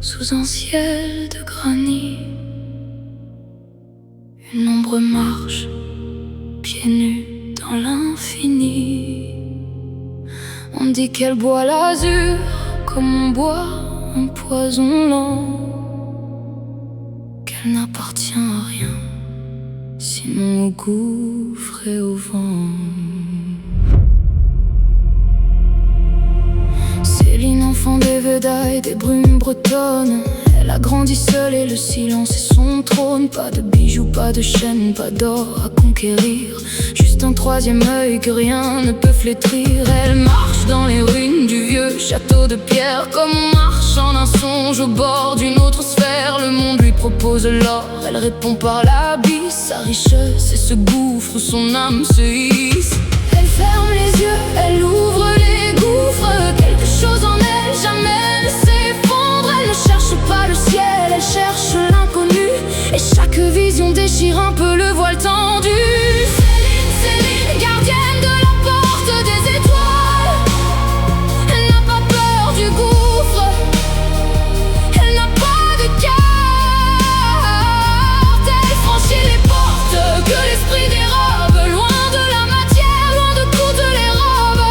sous un ciel de granit. Une ombre marche, pieds nus dans l'infini. On dit qu'elle boit l'azur comme on boit un poison lent, qu'elle n'appartient à rien, sinon au gouffre et au vent. Céline, enfant des Védas et des brumes bretonnes, elle a grandi seule et le silence est son trône. Pas de bijoux, pas de chaînes, pas d'or à conquérir, juste un troisième œil que rien ne peut flétrir. Elle marche dans les ruines du vieux château de pierre, comme on marche en un songe au bord d'une autre sphère. Le monde lui propose l'or, elle répond par l'abysse. Sa richesse et ce gouffre où son âme se hisse. Elle ferme les yeux, elle ouvre les gouffres. Quelque chose en elle jamais ne s'effondre. Elle ne cherche pas le ciel, elle cherche l'inconnu, et chaque vision déchire un peu le voile tendu. Céline, Céline, gardienne de la porte des étoiles, elle n'a pas peur du gouffre, elle n'a pas de carte. Elle franchit les portes que l'esprit dérobe, loin de la matière, loin de toutes les robes.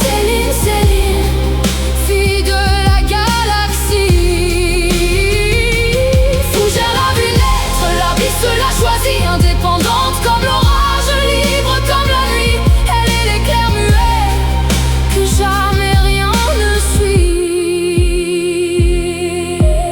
Céline, Céline, fille de la galaxie. Fougère l'a vu naître, l'abysse l'a choisie, indépendante comme l'orage, libre comme la nuit. Elle est l'éclair muet que jamais rien ne suit.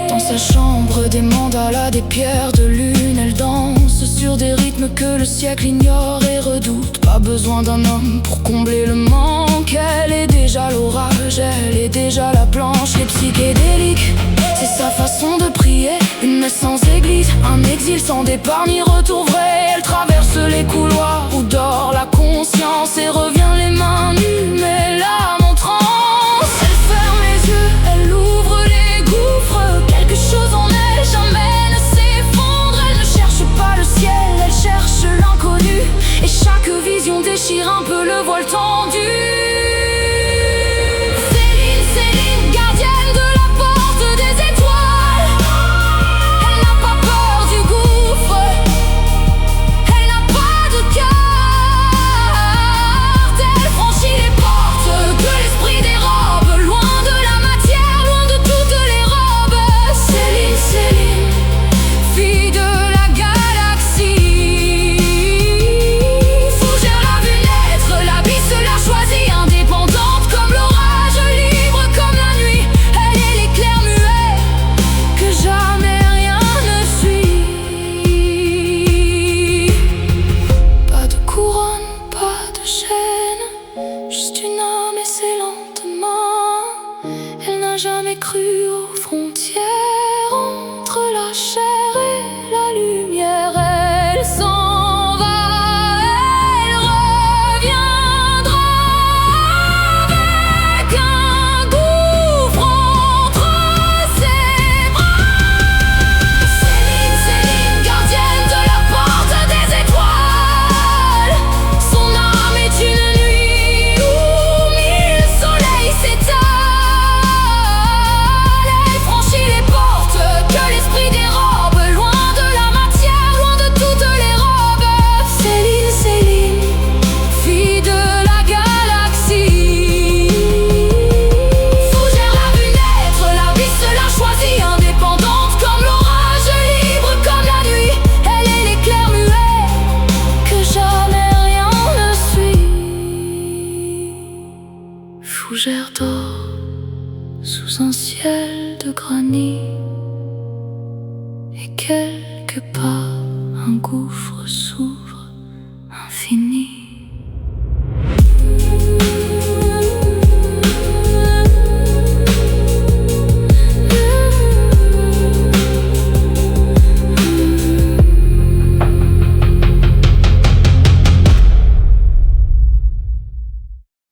Dans sa chambre, des mandalas, des pierres de lune, elle danse sur des rythmes que le siècle ignore et redoute. Pas besoin d'un homme pour combler le manque, elle est déjà l'orage, elle est déjà la planche. Les psychédéliques, c'est sa façon de prier, une messe sans église, un exil sans départ ni retour vrai. Elle traverse les couloirs où dort la conscience et revient les mains nues mais l'âme en transe. Elle ferme les yeux, elle ouvre les gouffres. Quelque chose en elle jamais ne s'effondre. Elle ne cherche pas le ciel, elle cherche l'inconnu, et chaque vision déchire un peu le voile tendu. Céline, Céline, gardienne de la porte des étoiles, elle n'a pas peur du gouffre, elle n'a pas de carte. Elle franchit les portes que l'esprit dérobe, loin de la matière, loin de toutes les robes. Céline, Céline, fille de la galaxie. Fougère l'a vu naître, l'abysse l'a choisie, indépendante comme l'orage, libre comme la nuit. Elle est l'éclair muet que jamais rien ne suit. Pas de couronne, pas de chaîne, juste une âme et ses lentement. Elle n'a jamais cru aux frontières entre la chair et la lumière. Elle s'en va, elle reviendra avec un gouffre entre ses bras. Céline, Céline, gardienne de la porte des étoiles, son âme est une nuit où mille soleils s'étalent. Elle franchit les portes que l'esprit dérobe, loin de la matière, loin de toutes les robes. Céline, Céline, fille de la galaxie. Fougère l'a vu naître, l'abysse l'a choisie, indépendante comme l'orage, libre comme la nuit. Elle est l'éclair muet que jamais rien ne suit. Fougère d'or sous un ciel de granit, et quelque part un gouffre sous